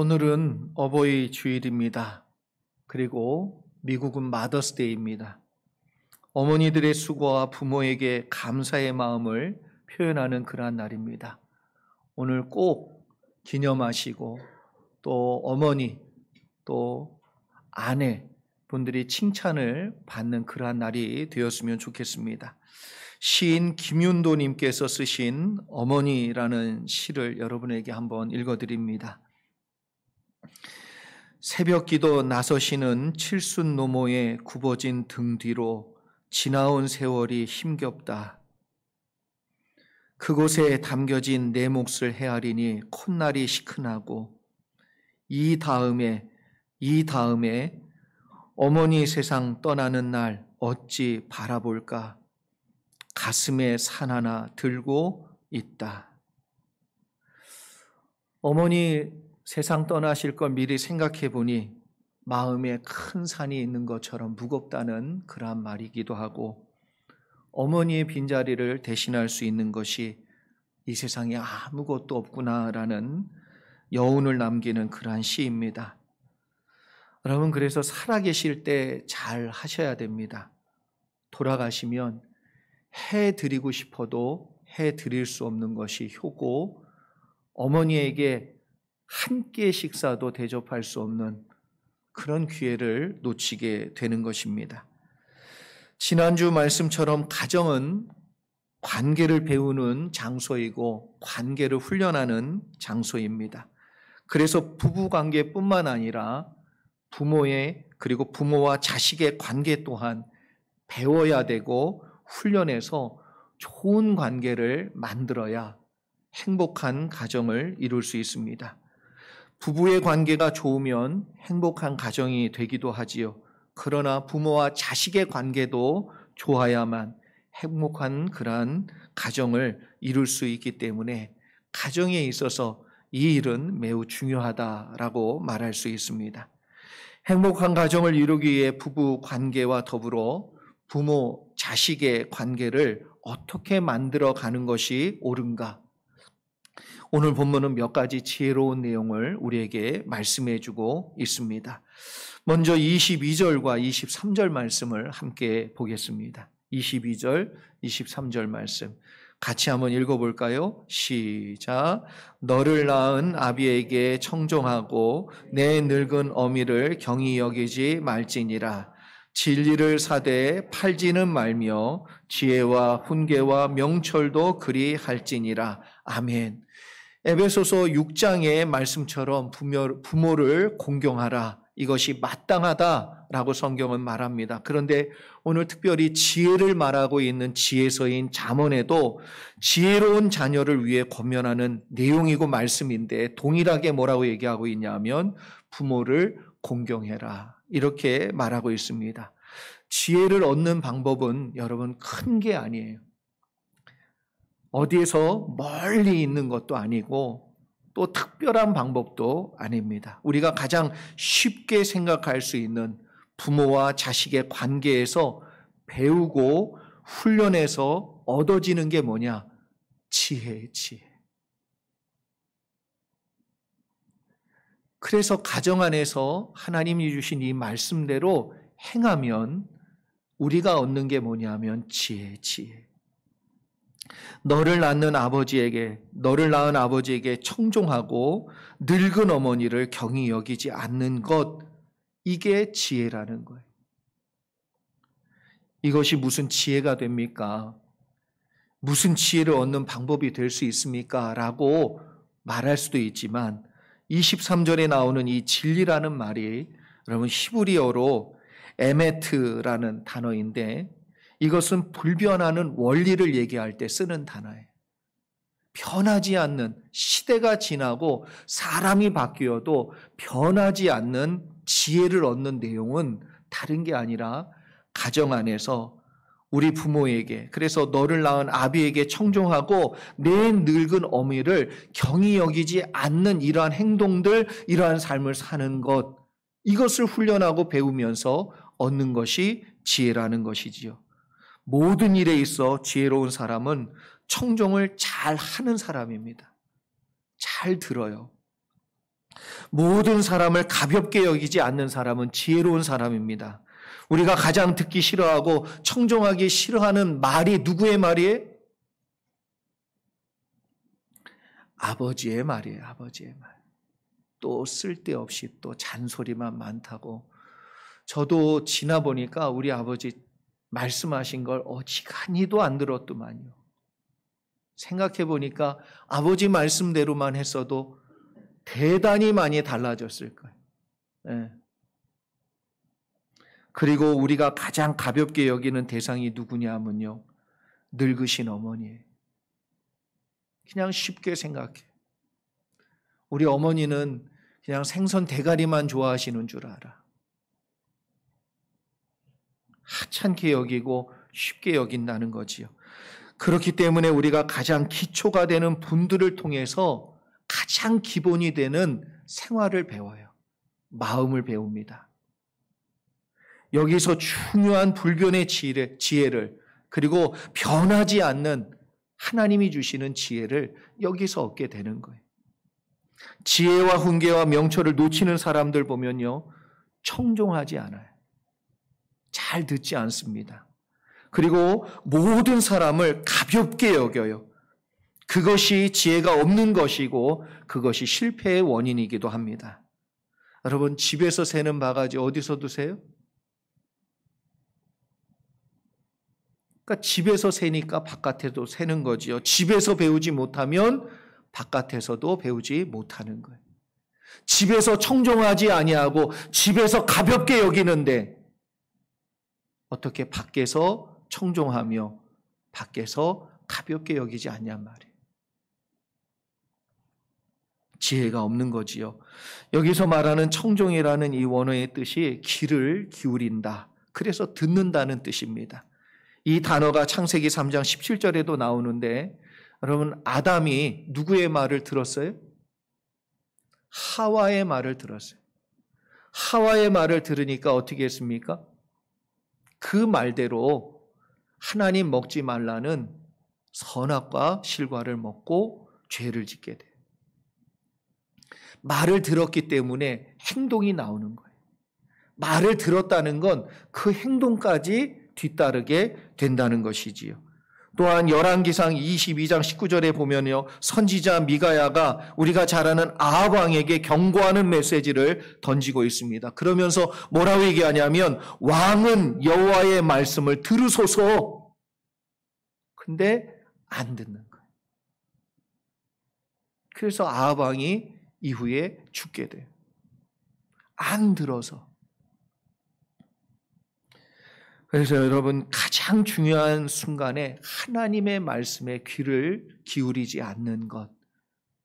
오늘은 어버이 주일입니다. 그리고 미국은 마더스데이입니다. 어머니들의 수고와 부모에게 감사의 마음을 표현하는 그러한 날입니다. 오늘 꼭 기념하시고 또 어머니 또 아내 분들이 칭찬을 받는 그러한 날이 되었으면 좋겠습니다. 시인 김윤도님께서 쓰신 어머니라는 시를 여러분에게 한번 읽어드립니다. 새벽기도 나서시는 칠순 노모의 굽어진 등 뒤로 지나온 세월이 힘겹다. 그곳에 담겨진 내 몫을 헤아리니 콧날이 시큰하고 이 다음에 어머니 세상 떠나는 날 어찌 바라볼까? 가슴에 산 하나 들고 있다. 어머니 세상 떠나실 걸 미리 생각해 보니 마음에 큰 산이 있는 것처럼 무겁다는 그러한 말이기도 하고, 어머니의 빈자리를 대신할 수 있는 것이 이 세상에 아무것도 없구나라는 여운을 남기는 그러한 시입니다. 여러분, 그래서 살아계실 때 잘 하셔야 됩니다. 돌아가시면 해드리고 싶어도 해드릴 수 없는 것이 효고, 어머니에게 한 끼의 식사도 대접할 수 없는 그런 기회를 놓치게 되는 것입니다. 지난주 말씀처럼 가정은 관계를 배우는 장소이고 관계를 훈련하는 장소입니다. 그래서 부부관계뿐만 아니라 그리고 부모와 자식의 관계 또한 배워야 되고 훈련해서 좋은 관계를 만들어야 행복한 가정을 이룰 수 있습니다. 부부의 관계가 좋으면 행복한 가정이 되기도 하지요. 그러나 부모와 자식의 관계도 좋아야만 행복한 그러한 가정을 이룰 수 있기 때문에 가정에 있어서 이 일은 매우 중요하다라고 말할 수 있습니다. 행복한 가정을 이루기 위해 부부 관계와 더불어 부모, 자식의 관계를 어떻게 만들어 가는 것이 옳은가? 오늘 본문은 몇 가지 지혜로운 내용을 우리에게 말씀해 주고 있습니다. 먼저 22절과 23절 말씀을 함께 보겠습니다. 22절, 23절 말씀 같이 한번 읽어볼까요? 시작. 너를 낳은 아비에게 청종하고 내 늙은 어미를 경히 여기지 말지니라. 진리를 사되 팔지는 말며 지혜와 훈계와 명철도 그리 할지니라. 아멘. 에베소서 6장의 말씀처럼 부모를 공경하라. 이것이 마땅하다라고 성경은 말합니다. 그런데 오늘 특별히 지혜를 말하고 있는 지혜서인 잠언에도 지혜로운 자녀를 위해 권면하는 내용이고 말씀인데 동일하게 뭐라고 얘기하고 있냐면 부모를 공경해라. 이렇게 말하고 있습니다. 지혜를 얻는 방법은 여러분 큰 게 아니에요. 어디에서 멀리 있는 것도 아니고 또 특별한 방법도 아닙니다. 우리가 가장 쉽게 생각할 수 있는 부모와 자식의 관계에서 배우고 훈련해서 얻어지는 게 뭐냐? 지혜. 그래서 가정 안에서 하나님이 주신 이 말씀대로 행하면 우리가 얻는 게 뭐냐면 지혜. 너를 낳은 아버지에게 청종하고 늙은 어머니를 경히 여기지 않는 것, 이게 지혜라는 거예요. 이것이 무슨 지혜가 됩니까? 무슨 지혜를 얻는 방법이 될 수 있습니까? 라고 말할 수도 있지만 23절에 나오는 이 진리라는 말이 여러분 히브리어로 에메트라는 단어인데 이것은 불변하는 원리를 얘기할 때 쓰는 단어예요. 변하지 않는, 시대가 지나고 사람이 바뀌어도 변하지 않는 지혜를 얻는 내용은 다른 게 아니라 가정 안에서 우리 부모에게, 그래서 너를 낳은 아비에게 청종하고 내 늙은 어미를 경히 여기지 않는 이러한 행동들, 이러한 삶을 사는 것, 이것을 훈련하고 배우면서 얻는 것이 지혜라는 것이지요. 모든 일에 있어 지혜로운 사람은 청종을 잘 하는 사람입니다. 잘 들어요. 모든 사람을 가볍게 여기지 않는 사람은 지혜로운 사람입니다. 우리가 가장 듣기 싫어하고 청종하기 싫어하는 말이 누구의 말이에요? 아버지의 말이에요. 아버지의 말. 또 쓸데없이 또 잔소리만 많다고. 저도 지나보니까 우리 아버지 말씀하신 걸 어지간히도 안 들었더만요. 생각해보니까 아버지 말씀대로만 했어도 대단히 많이 달라졌을 거예요. 네. 그리고 우리가 가장 가볍게 여기는 대상이 누구냐면요, 늙으신 어머니예요. 그냥 쉽게 생각해. 우리 어머니는 그냥 생선 대가리만 좋아하시는 줄 알아. 하찮게 여기고 쉽게 여긴다는 거지요. 그렇기 때문에 우리가 가장 기초가 되는 분들을 통해서 가장 기본이 되는 생활을 배워요. 마음을 배웁니다. 여기서 중요한 불변의 지혜를, 그리고 변하지 않는 하나님이 주시는 지혜를 여기서 얻게 되는 거예요. 지혜와 훈계와 명철을 놓치는 사람들 보면요, 청종하지 않아요. 잘 듣지 않습니다. 그리고 모든 사람을 가볍게 여겨요. 그것이 지혜가 없는 것이고 그것이 실패의 원인이기도 합니다. 여러분, 집에서 새는 바가지 어디서 두세요? 그러니까 집에서 새니까 바깥에도 새는 거지요. 집에서 배우지 못하면 바깥에서도 배우지 못하는 거예요. 집에서 청종하지 아니하고 집에서 가볍게 여기는데 어떻게 밖에서 청종하며 밖에서 가볍게 여기지 않냔 말이에요. 지혜가 없는 거지요. 여기서 말하는 청종이라는 이 원어의 뜻이 귀를 기울인다. 그래서 듣는다는 뜻입니다. 이 단어가 창세기 3장 17절에도 나오는데, 여러분, 아담이 누구의 말을 들었어요? 하와의 말을 들었어요. 하와의 말을 들으니까 어떻게 했습니까? 그 말대로 하나님 먹지 말라는 선악과 실과를 먹고 죄를 짓게 돼요. 말을 들었기 때문에 행동이 나오는 거예요. 말을 들었다는 건 그 행동까지 뒤따르게 된다는 것이지요. 또한 열왕기상 22장 19절에 보면요, 선지자 미가야가 우리가 잘 아는 아합 왕에게 경고하는 메시지를 던지고 있습니다. 그러면서 뭐라고 얘기하냐면, 왕은 여호와의 말씀을 들으소서. 근데 안 듣는 거예요. 그래서 아합 왕이 이후에 죽게 돼요. 안 들어서. 그래서 여러분, 가장 중요한 순간에 하나님의 말씀에 귀를 기울이지 않는 것,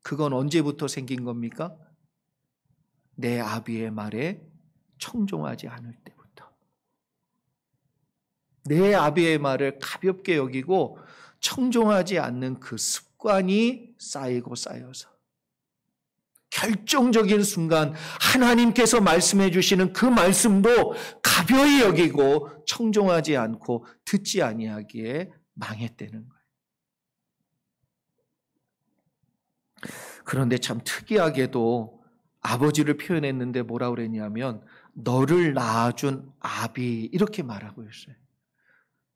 그건 언제부터 생긴 겁니까? 내 아비의 말에 청종하지 않을 때부터. 내 아비의 말을 가볍게 여기고 청종하지 않는 그 습관이 쌓이고 쌓여서 결정적인 순간 하나님께서 말씀해 주시는 그 말씀도 가벼이 여기고 청종하지 않고 듣지 아니하기에 망했다는 거예요. 그런데 참 특이하게도 아버지를 표현했는데 뭐라고 그랬냐면, 너를 낳아준 아비, 이렇게 말하고 있어요.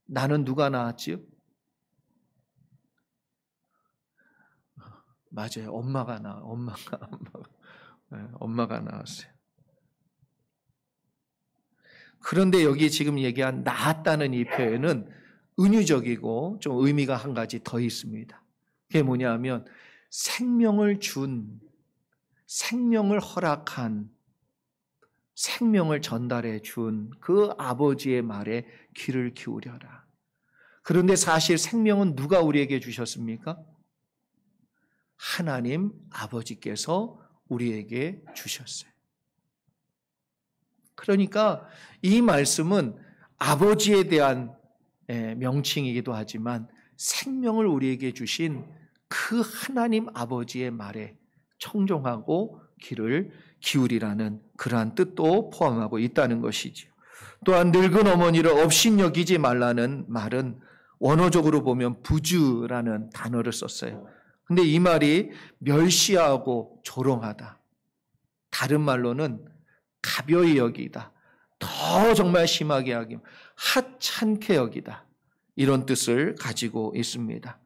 나는 누가 낳았지요? 맞아요. 엄마가 낳았어요. 그런데 여기 지금 얘기한 낳았다는 이 표현은 은유적이고 좀 의미가 한 가지 더 있습니다. 그게 뭐냐면, 생명을 준, 생명을 허락한, 생명을 전달해 준 그 아버지의 말에 귀를 기울여라. 그런데 사실 생명은 누가 우리에게 주셨습니까? 하나님 아버지께서 우리에게 주셨어요. 그러니까 이 말씀은 아버지에 대한 명칭이기도 하지만 생명을 우리에게 주신 그 하나님 아버지의 말에 청종하고 귀를 기울이라는 그러한 뜻도 포함하고 있다는 것이죠. 또한 늙은 어머니를 업신여기지 말라는 말은 원어적으로 보면 부주라는 단어를 썼어요. 근데 이 말이 멸시하고 조롱하다, 다른 말로는 가벼이 여기다. 더 정말 심하게 하기, 하찮게 여기다. 이런 뜻을 가지고 있습니다.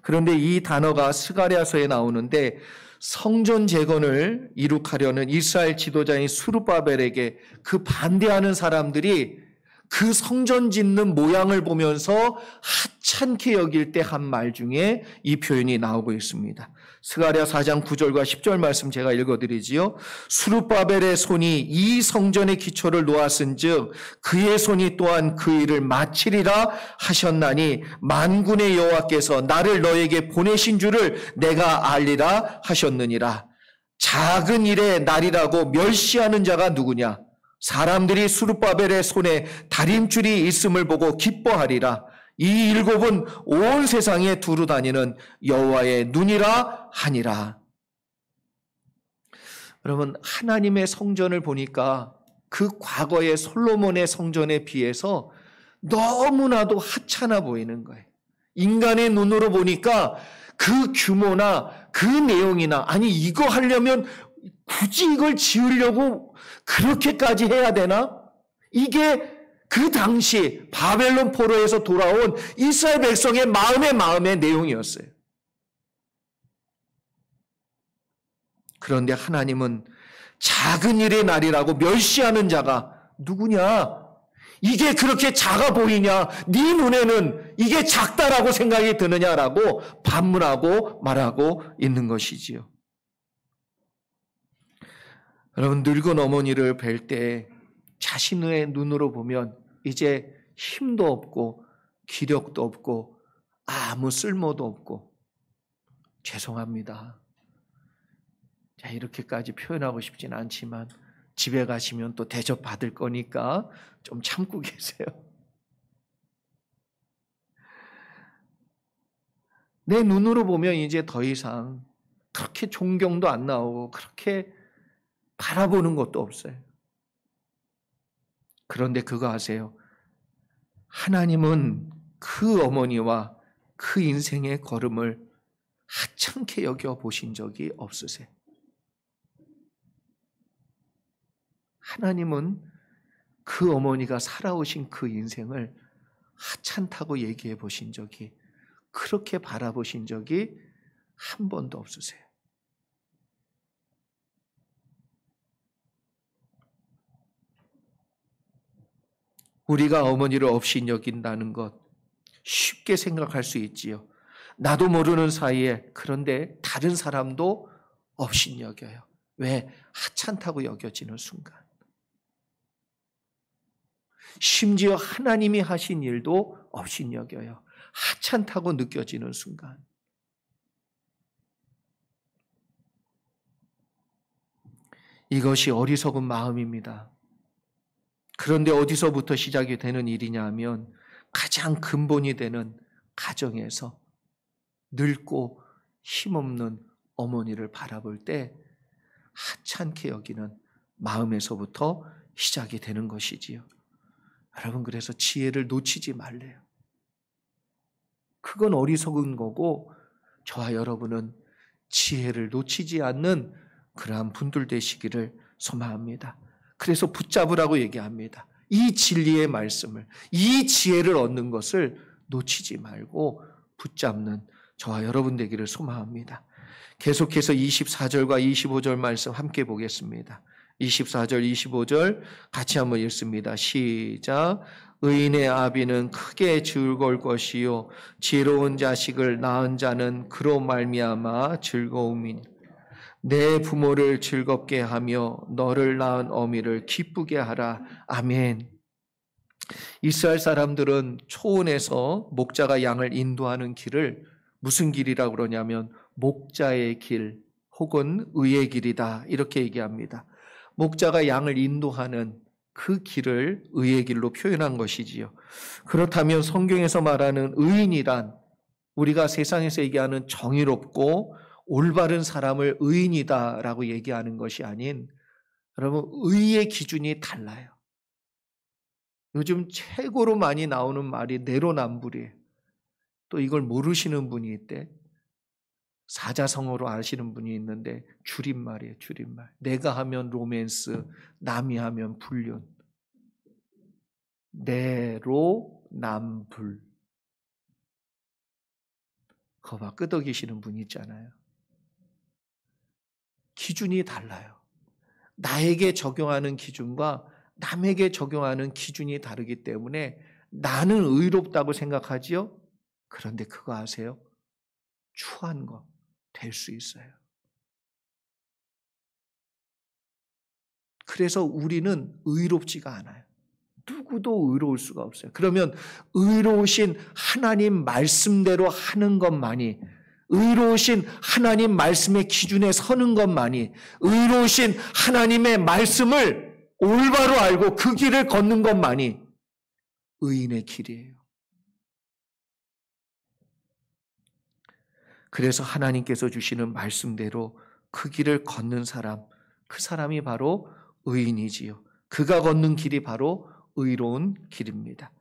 그런데 이 단어가 스가랴서에 나오는데 성전 재건을 이룩하려는 이스라엘 지도자인 스룹바벨에게 그 반대하는 사람들이 그 성전 짓는 모양을 보면서 하찮게 여길 때 한 말 중에 이 표현이 나오고 있습니다. 스가랴 4장 9절과 10절 말씀 제가 읽어드리지요. 스룹바벨의 손이 이 성전의 기초를 놓았은즉 그의 손이 또한 그 일을 마치리라 하셨나니 만군의 여호와께서 나를 너에게 보내신 줄을 내가 알리라 하셨느니라. 작은 일의 날이라고 멸시하는 자가 누구냐? 사람들이 스룹바벨의 손에 다림줄이 있음을 보고 기뻐하리라. 이 일곱은 온 세상에 두루 다니는 여호와의 눈이라 하니라. 여러분, 하나님의 성전을 보니까 그 과거의 솔로몬의 성전에 비해서 너무나도 하찮아 보이는 거예요. 인간의 눈으로 보니까 그 규모나 그 내용이나, 아니 이거 하려면 굳이 이걸 지으려고 그렇게까지 해야 되나? 이게 그 당시 바벨론 포로에서 돌아온 이스라엘 백성의 마음의 내용이었어요. 그런데 하나님은 작은 일의 날이라고 멸시하는 자가 누구냐? 이게 그렇게 작아 보이냐? 네 눈에는 이게 작다라고 생각이 드느냐라고 반문하고 말하고 있는 것이지요. 여러분, 늙은 어머니를 뵐 때 자신의 눈으로 보면 이제 힘도 없고 기력도 없고 아무 쓸모도 없고, 죄송합니다. 자, 이렇게까지 표현하고 싶진 않지만 집에 가시면 또 대접 받을 거니까 좀 참고 계세요. 내 눈으로 보면 이제 더 이상 그렇게 존경도 안 나오고 그렇게 바라보는 것도 없어요. 그런데 그거 아세요? 하나님은 그 어머니와 그 인생의 걸음을 하찮게 여겨보신 적이 없으세요. 하나님은 그 어머니가 살아오신 그 인생을 하찮다고 얘기해 보신 적이, 그렇게 바라보신 적이 한 번도 없으세요. 우리가 어머니를 없이 여긴다는 것 쉽게 생각할 수 있지요. 나도 모르는 사이에, 그런데 다른 사람도 없이 여겨요. 왜? 하찮다고 여겨지는 순간. 심지어 하나님이 하신 일도 없이 여겨요. 하찮다고 느껴지는 순간. 이것이 어리석은 마음입니다. 그런데 어디서부터 시작이 되는 일이냐 하면 가장 근본이 되는 가정에서 늙고 힘없는 어머니를 바라볼 때 하찮게 여기는 마음에서부터 시작이 되는 것이지요. 여러분, 그래서 지혜를 놓치지 말래요. 그건 어리석은 거고, 저와 여러분은 지혜를 놓치지 않는 그러한 분들 되시기를 소망합니다. 그래서 붙잡으라고 얘기합니다. 이 진리의 말씀을, 이 지혜를 얻는 것을 놓치지 말고 붙잡는 저와 여러분 되기를 소망합니다. 계속해서 24절과 25절 말씀 함께 보겠습니다. 24절, 25절 같이 한번 읽습니다. 시작. 의인의 아비는 크게 즐거울 것이요 지혜로운 자식을 낳은 자는 그로 말미암아 즐거움이니 내 부모를 즐겁게 하며 너를 낳은 어미를 기쁘게 하라. 아멘. 이스라엘 사람들은 초원에서 목자가 양을 인도하는 길을 무슨 길이라고 그러냐면 목자의 길 혹은 의의 길이다, 이렇게 얘기합니다. 목자가 양을 인도하는 그 길을 의의 길로 표현한 것이지요. 그렇다면 성경에서 말하는 의인이란 우리가 세상에서 얘기하는 정의롭고 올바른 사람을 의인이다라고 얘기하는 것이 아닌, 여러분, 의의 기준이 달라요. 요즘 최고로 많이 나오는 말이 내로남불이에요. 또 이걸 모르시는 분이 있대. 사자성어로 아시는 분이 있는데 줄임말이에요. 줄임말. 내가 하면 로맨스, 남이 하면 불륜. 내로 남불. 그거 막 끄덕이시는 분이 있잖아요. 기준이 달라요. 나에게 적용하는 기준과 남에게 적용하는 기준이 다르기 때문에 나는 의롭다고 생각하지요. 그런데 그거 아세요? 추한 거 될 수 있어요. 그래서 우리는 의롭지가 않아요. 누구도 의로울 수가 없어요. 그러면 의로우신 하나님 말씀대로 하는 것만이, 의로우신 하나님 말씀의 기준에 서는 것만이, 의로우신 하나님의 말씀을 올바로 알고 그 길을 걷는 것만이 의인의 길이에요. 그래서 하나님께서 주시는 말씀대로 그 길을 걷는 사람, 그 사람이 바로 의인이지요. 그가 걷는 길이 바로 의로운 길입니다.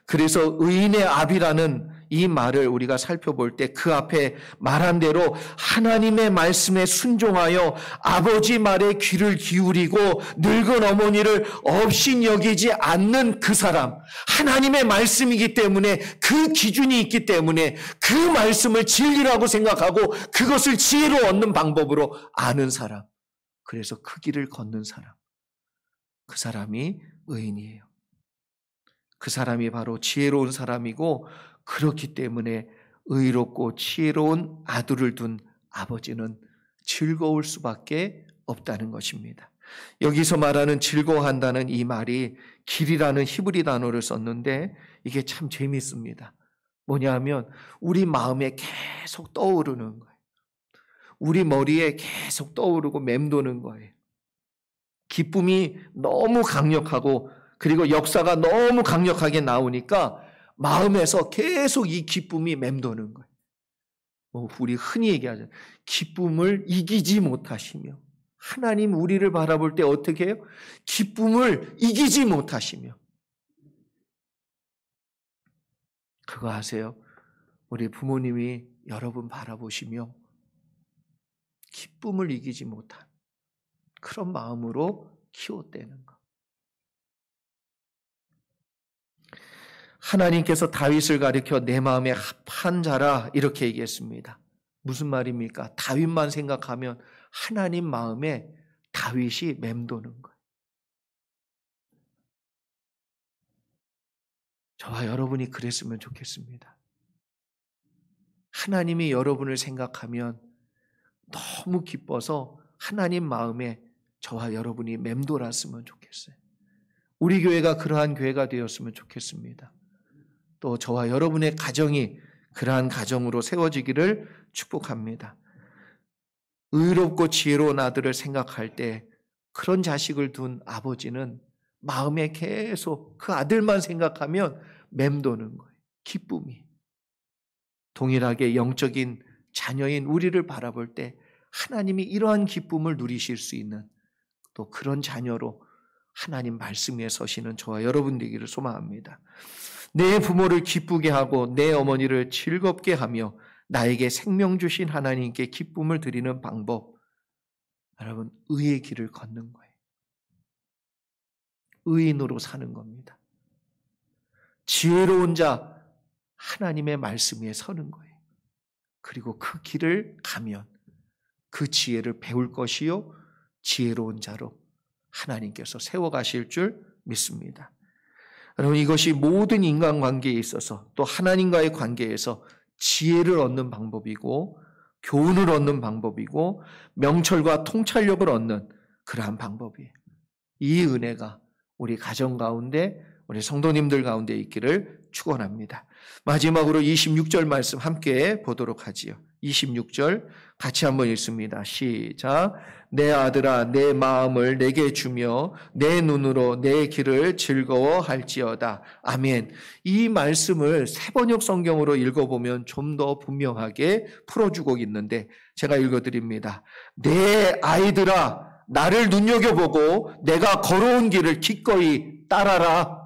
그래서 의인의 압이라는 이 말을 우리가 살펴볼 때 그 앞에 말한 대로 하나님의 말씀에 순종하여 아버지 말에 귀를 기울이고 늙은 어머니를 없인 여기지 않는 그 사람, 하나님의 말씀이기 때문에 그 기준이 있기 때문에 그 말씀을 진리라고 생각하고 그것을 지혜로 얻는 방법으로 아는 사람, 그래서 그 길을 걷는 사람, 그 사람이 의인이에요. 그 사람이 바로 지혜로운 사람이고, 그렇기 때문에 의롭고 지혜로운 아들을 둔 아버지는 즐거울 수밖에 없다는 것입니다. 여기서 말하는 즐거워한다는 이 말이 길이라는 히브리 단어를 썼는데 이게 참 재미있습니다. 뭐냐 하면 우리 마음에 계속 떠오르는 거예요. 우리 머리에 계속 떠오르고 맴도는 거예요. 기쁨이 너무 강력하고 그리고 역사가 너무 강력하게 나오니까 마음에서 계속 이 기쁨이 맴도는 거예요. 우리 흔히 얘기하죠. 기쁨을 이기지 못하시며, 하나님 우리를 바라볼 때 어떻게 해요? 기쁨을 이기지 못하시며. 그거 아세요? 우리 부모님이 여러분 바라보시며 기쁨을 이기지 못한 그런 마음으로 키웠다는 것. 하나님께서 다윗을 가리켜 내 마음에 합한 자라 이렇게 얘기했습니다. 무슨 말입니까? 다윗만 생각하면 하나님 마음에 다윗이 맴도는 거예요. 저와 여러분이 그랬으면 좋겠습니다. 하나님이 여러분을 생각하면 너무 기뻐서 하나님 마음에 저와 여러분이 맴돌았으면 좋겠어요. 우리 교회가 그러한 교회가 되었으면 좋겠습니다. 또 저와 여러분의 가정이 그러한 가정으로 세워지기를 축복합니다. 의롭고 지혜로운 아들을 생각할 때 그런 자식을 둔 아버지는 마음에 계속 그 아들만 생각하면 맴도는 거예요. 기쁨이. 동일하게 영적인 자녀인 우리를 바라볼 때 하나님이 이러한 기쁨을 누리실 수 있는 또 그런 자녀로 하나님 말씀 위에 서시는 저와 여러분 되기를 소망합니다. 내 부모를 기쁘게 하고 내 어머니를 즐겁게 하며 나에게 생명 주신 하나님께 기쁨을 드리는 방법, 여러분 의의 길을 걷는 거예요. 의인으로 사는 겁니다. 지혜로운 자 하나님의 말씀 위에 서는 거예요. 그리고 그 길을 가면 그 지혜를 배울 것이요 지혜로운 자로 하나님께서 세워가실 줄 믿습니다. 여러분 이것이 모든 인간관계에 있어서 또 하나님과의 관계에서 지혜를 얻는 방법이고 교훈을 얻는 방법이고 명철과 통찰력을 얻는 그러한 방법이에요. 이 은혜가 우리 가정 가운데 우리 성도님들 가운데 있기를 축원합니다. 마지막으로 26절 말씀 함께 보도록 하지요. 26절 같이 한번 읽습니다. 시작. 내 아들아 내 마음을 내게 주며 내 눈으로 내 길을 즐거워할지어다. 아멘. 이 말씀을 새번역 성경으로 읽어보면 좀 더 분명하게 풀어주고 있는데 제가 읽어드립니다. 내 아이들아 나를 눈여겨보고 내가 걸어온 길을 기꺼이 따라라.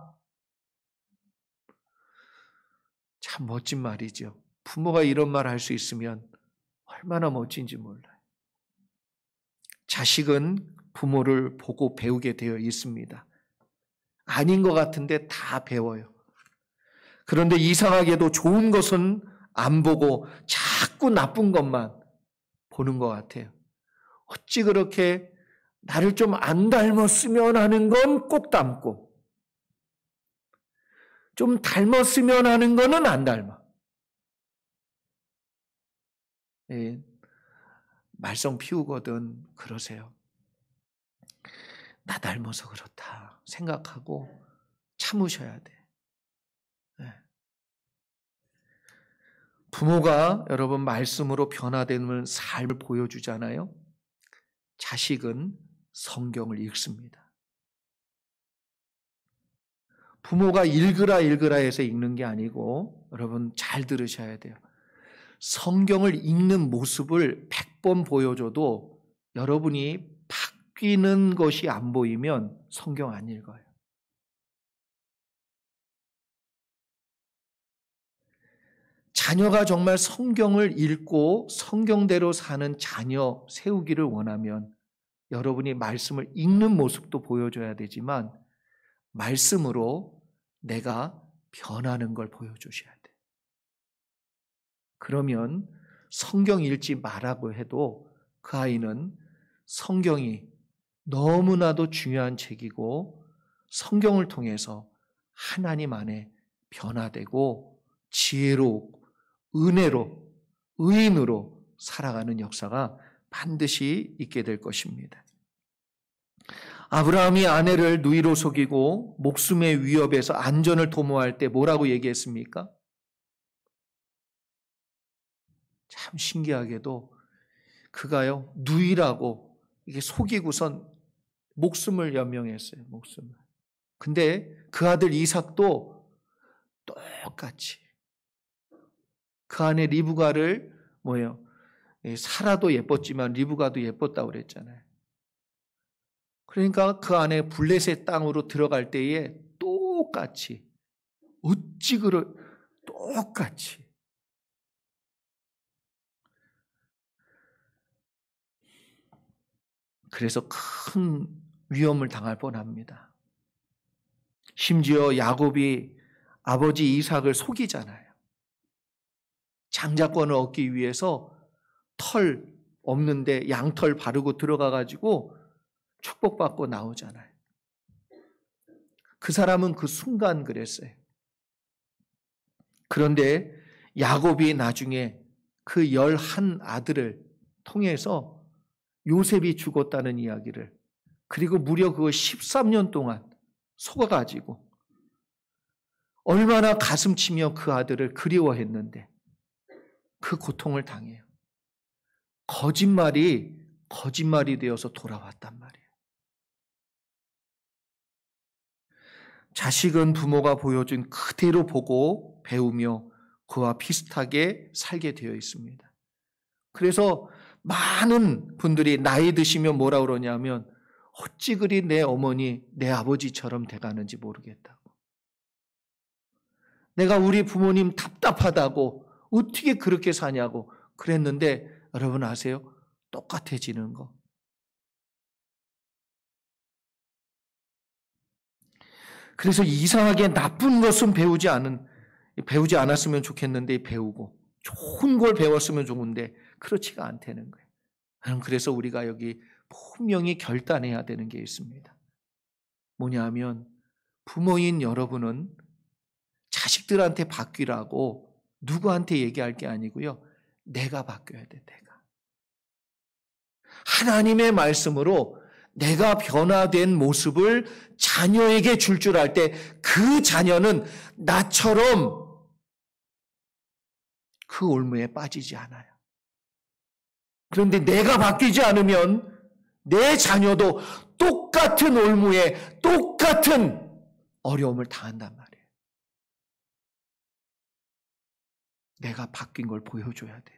참 멋진 말이죠. 부모가 이런 말 할 수 있으면 얼마나 멋진지 몰라요. 자식은 부모를 보고 배우게 되어 있습니다. 아닌 것 같은데 다 배워요. 그런데 이상하게도 좋은 것은 안 보고 자꾸 나쁜 것만 보는 것 같아요. 어찌 그렇게 나를 좀 안 닮았으면 하는 건 꼭 닮고 좀 닮았으면 하는 거는 안 닮아. 예, 말썽 피우거든 그러세요. 나 닮아서 그렇다 생각하고 참으셔야 돼. 예. 부모가 여러분 말씀으로 변화되는 삶을 보여주잖아요. 자식은 성경을 읽습니다. 부모가 읽으라 해서 읽는 게 아니고 여러분 잘 들으셔야 돼요. 성경을 읽는 모습을 100번 보여줘도 여러분이 바뀌는 것이 안 보이면 성경 안 읽어요. 자녀가 정말 성경을 읽고 성경대로 사는 자녀 세우기를 원하면 여러분이 말씀을 읽는 모습도 보여줘야 되지만 말씀으로 내가 변하는 걸 보여주셔야 돼. 그러면 성경 읽지 말라고 해도 그 아이는 성경이 너무나도 중요한 책이고 성경을 통해서 하나님 안에 변화되고 지혜로 은혜로 의인으로 살아가는 역사가 반드시 있게 될 것입니다. 아브라함이 아내를 누이로 속이고 목숨의 위협에서 안전을 도모할 때 뭐라고 얘기했습니까? 참 신기하게도 그가요 누이라고 이게 속이고선 목숨을 연명했어요. 목숨을. 근데 그 아들 이삭도 똑같이 그 안에 리브가를 사라도 예뻤지만 리브가도 예뻤다고 그랬잖아요. 그러니까 그 안에 블레셋 땅으로 들어갈 때에 똑같이 똑같이 그래서 큰 위험을 당할 뻔합니다. 심지어 야곱이 아버지 이삭을 속이잖아요. 장자권을 얻기 위해서 털 없는데 양털 바르고 들어가가지고 축복받고 나오잖아요. 그 사람은 그 순간 그랬어요. 그런데 야곱이 나중에 그 11 아들을 통해서 요셉이 죽었다는 이야기를 그리고 무려 그거 13년 동안 속아가지고 얼마나 가슴치며 그 아들을 그리워했는데 그 고통을 당해요. 거짓말이 되어서 돌아왔단 말이에요. 자식은 부모가 보여준 그대로 보고 배우며 그와 비슷하게 살게 되어 있습니다. 그래서 많은 분들이 나이 드시면 뭐라 그러냐면 어찌 그리 내 어머니, 내 아버지처럼 돼가는지 모르겠다고. 내가 우리 부모님 답답하다고 어떻게 그렇게 사냐고 그랬는데 여러분 아세요? 똑같아지는 거. 그래서 이상하게 나쁜 것은 배우지 않았으면 좋겠는데 배우고 좋은 걸 배웠으면 좋은데 그렇지가 않다는 거예요. 그래서 우리가 여기 분명히 결단해야 되는 게 있습니다. 뭐냐 하면 부모인 여러분은 자식들한테 바뀌라고 누구한테 얘기할 게 아니고요. 내가 바뀌어야 돼, 내가. 하나님의 말씀으로 내가 변화된 모습을 자녀에게 줄 알 때 그 자녀는 나처럼 그 올무에 빠지지 않아요. 그런데 내가 바뀌지 않으면 내 자녀도 똑같은 올무에 똑같은 어려움을 당한단 말이에요. 내가 바뀐 걸 보여줘야 돼요.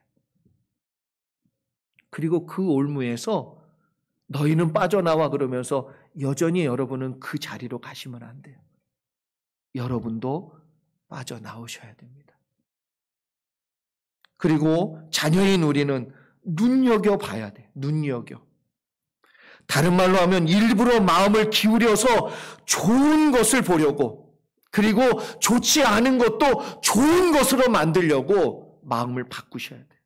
그리고 그 올무에서 너희는 빠져나와 그러면서 여전히 여러분은 그 자리로 가시면 안 돼요. 여러분도 빠져나오셔야 됩니다. 그리고 자녀인 우리는 눈여겨봐야 돼. 눈여겨. 다른 말로 하면 일부러 마음을 기울여서 좋은 것을 보려고, 그리고 좋지 않은 것도 좋은 것으로 만들려고 마음을 바꾸셔야 돼요.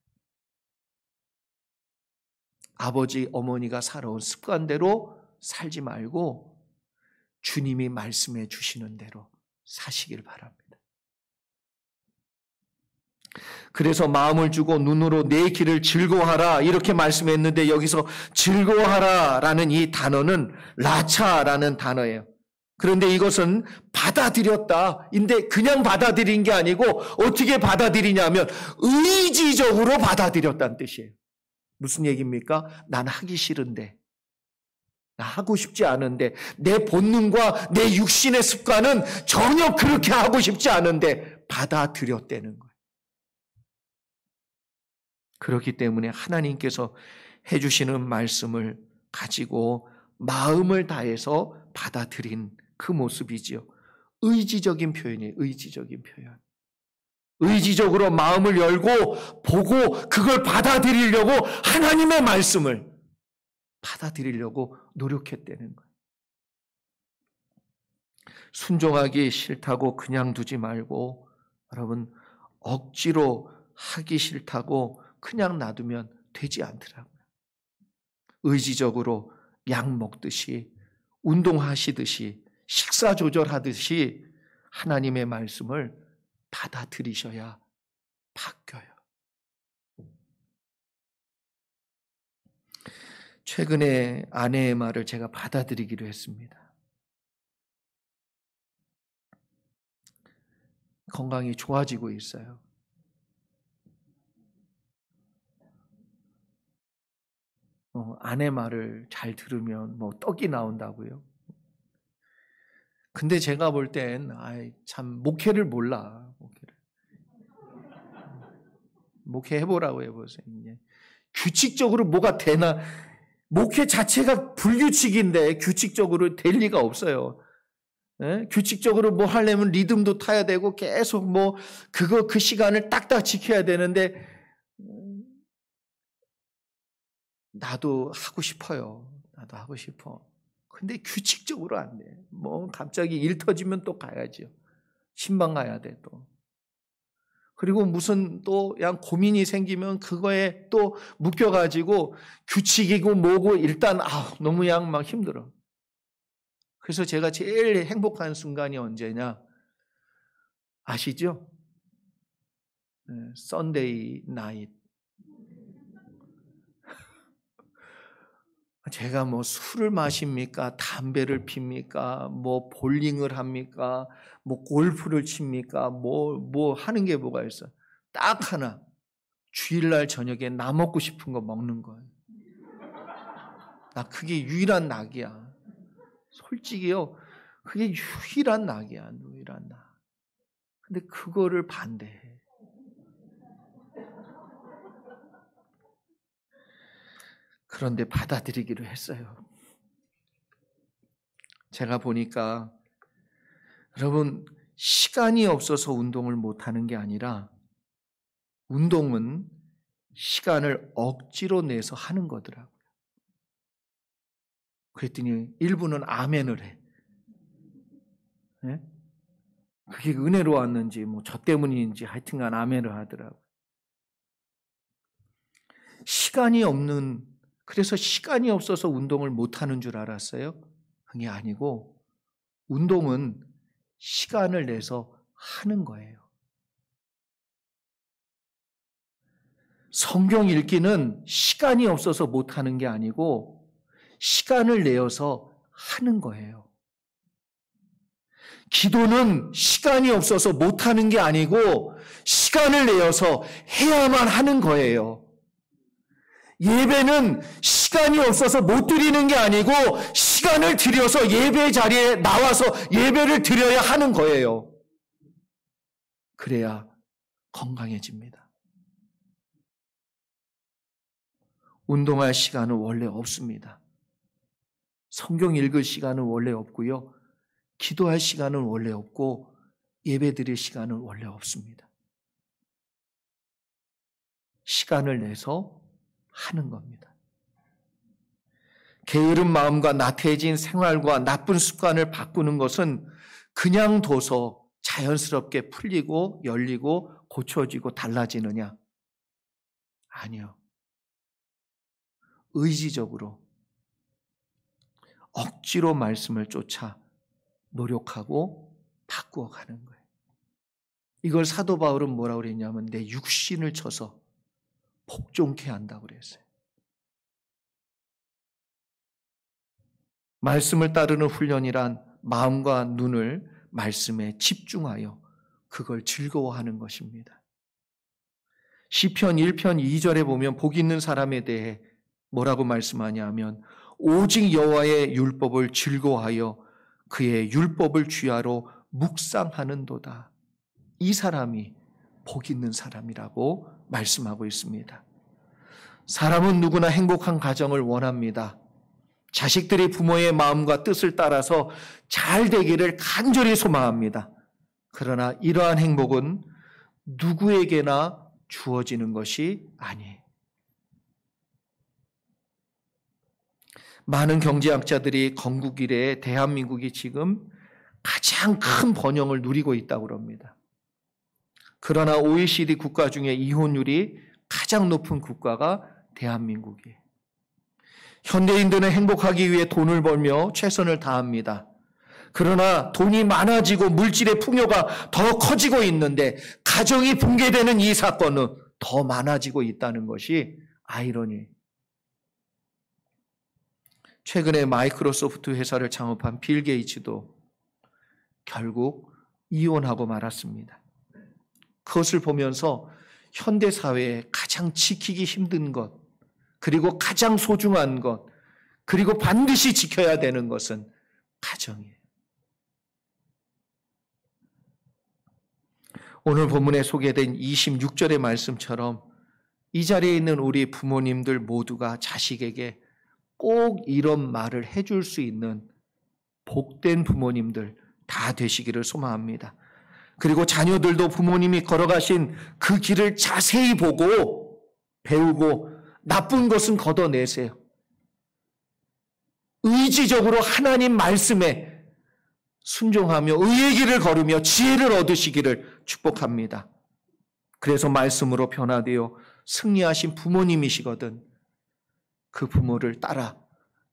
아버지, 어머니가 살아온 습관대로 살지 말고 주님이 말씀해 주시는 대로 사시길 바랍니다. 그래서 마음을 주고 눈으로 내 길을 즐거워하라 이렇게 말씀했는데, 여기서 즐거워하라라는 이 단어는 라차라는 단어예요. 그런데 이것은 받아들였다인데 그냥 받아들인 게 아니고 어떻게 받아들이냐면 의지적으로 받아들였다는 뜻이에요. 무슨 얘기입니까? 난 하기 싫은데, 나 하고 싶지 않은데, 내 본능과 내 육신의 습관은 전혀 그렇게 하고 싶지 않은데 받아들였다는 거예요. 그렇기 때문에 하나님께서 해주시는 말씀을 가지고 마음을 다해서 받아들인 그 모습이지요. 의지적인 표현이에요. 의지적인 표현. 의지적으로 마음을 열고 보고 그걸 받아들이려고, 하나님의 말씀을 받아들이려고 노력했다는 거예요. 순종하기 싫다고 그냥 두지 말고, 여러분, 억지로 하기 싫다고 그냥 놔두면 되지 않더라고요. 의지적으로 약 먹듯이, 운동하시듯이, 식사 조절하듯이 하나님의 말씀을 받아들이셔야 바뀌어요. 최근에 아내의 말을 제가 받아들이기로 했습니다. 건강이 좋아지고 있어요. 아내 말을 잘 들으면 떡이 나온다고요. 근데 제가 볼 땐 참 목회를 몰라. 목회 해보라고 해보세요. 규칙적으로 뭐가 되나. 목회 자체가 불규칙인데 규칙적으로 될 리가 없어요. 규칙적으로 뭐 하려면 리듬도 타야 되고 계속 그 시간을 딱딱 지켜야 되는데, 나도 하고 싶어요. 나도 하고 싶어. 근데 규칙적으로 안 돼. 갑자기 일 터지면 또 가야죠. 신방 가야 돼 또. 그리고 무슨 또 그냥 고민이 생기면 그거에 또 묶여가지고 규칙이고 뭐고 일단 너무 그냥 막 힘들어. 그래서 제가 제일 행복한 순간이 언제냐 아시죠? 썬데이 나잇. 제가 술을 마십니까? 담배를 핍니까? 볼링을 합니까? 골프를 칩니까? 하는 게 뭐가 있어? 딱 하나. 주일날 저녁에 나 먹고 싶은 거 먹는 거예요. 나 그게 유일한 낙이야. 솔직히요. 그게 유일한 낙이야. 유일한 낙. 근데 그거를 반대해. 그런데 받아들이기로 했어요. 제가 보니까 여러분, 시간이 없어서 운동을 못하는 게 아니라 운동은 시간을 억지로 내서 하는 거더라고요. 그랬더니 일부는 아멘을 해. 네? 그게 은혜로 왔는지 저 때문인지 하여튼간 아멘을 하더라고요. 그래서 시간이 없어서 운동을 못하는 줄 알았어요? 그게 아니고 운동은 시간을 내서 하는 거예요. 성경 읽기는 시간이 없어서 못하는 게 아니고 시간을 내어서 하는 거예요. 기도는 시간이 없어서 못하는 게 아니고 시간을 내어서 해야만 하는 거예요. 예배는 시간이 없어서 못 드리는 게 아니고 시간을 들여서 예배 자리에 나와서 예배를 드려야 하는 거예요. 그래야 건강해집니다. 운동할 시간은 원래 없습니다. 성경 읽을 시간은 원래 없고요. 기도할 시간은 원래 없고 예배 드릴 시간은 원래 없습니다. 시간을 내서 하는 겁니다. 게으른 마음과 나태해진 생활과 나쁜 습관을 바꾸는 것은 그냥 둬서 자연스럽게 풀리고 열리고 고쳐지고 달라지느냐? 아니요. 의지적으로 억지로 말씀을 쫓아 노력하고 바꾸어 가는 거예요. 이걸 사도 바울은 뭐라고 그랬냐면 내 육신을 쳐서 복종케 한다고 그랬어요. 말씀을 따르는 훈련이란 마음과 눈을 말씀에 집중하여 그걸 즐거워하는 것입니다. 시편 1편 2절에 보면 복 있는 사람에 대해 뭐라고 말씀하냐 하면 오직 여호와의 율법을 즐거워하여 그의 율법을 주야로 묵상하는도다. 이 사람이 복 있는 사람이라고 말씀하고 있습니다. 사람은 누구나 행복한 가정을 원합니다. 자식들이 부모의 마음과 뜻을 따라서 잘 되기를 간절히 소망합니다. 그러나 이러한 행복은 누구에게나 주어지는 것이 아니에요. 많은 경제학자들이 건국 이래 대한민국이 지금 가장 큰 번영을 누리고 있다고 합니다. 그러나 OECD 국가 중에 이혼율이 가장 높은 국가가 대한민국이에요. 현대인들은 행복하기 위해 돈을 벌며 최선을 다합니다. 그러나 돈이 많아지고 물질의 풍요가 더 커지고 있는데 가정이 붕괴되는 이 사건은 더 많아지고 있다는 것이 아이러니예요. 최근에 마이크로소프트 회사를 창업한 빌 게이츠도 결국 이혼하고 말았습니다. 그것을 보면서 현대 사회에 가장 지키기 힘든 것, 그리고 가장 소중한 것, 그리고 반드시 지켜야 되는 것은 가정이에요. 오늘 본문에 소개된 26절의 말씀처럼 이 자리에 있는 우리 부모님들 모두가 자식에게 꼭 이런 말을 해줄 수 있는 복된 부모님들 다 되시기를 소망합니다. 그리고 자녀들도 부모님이 걸어가신 그 길을 자세히 보고 배우고 나쁜 것은 걷어내세요. 의지적으로 하나님 말씀에 순종하며 의의 길을 걸으며 지혜를 얻으시기를 축복합니다. 그래서 말씀으로 변화되어 승리하신 부모님이시거든 그 부모를 따라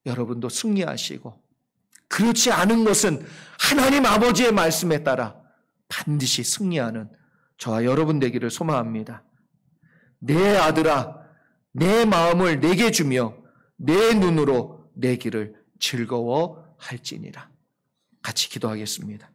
여러분도 승리하시고, 그렇지 않은 것은 하나님 아버지의 말씀에 따라 반드시 승리하는 저와 여러분 되기를 소망합니다. 내 아들아, 내 마음을 내게 주며 내 눈으로 내 길을 즐거워할지니라. 같이 기도하겠습니다.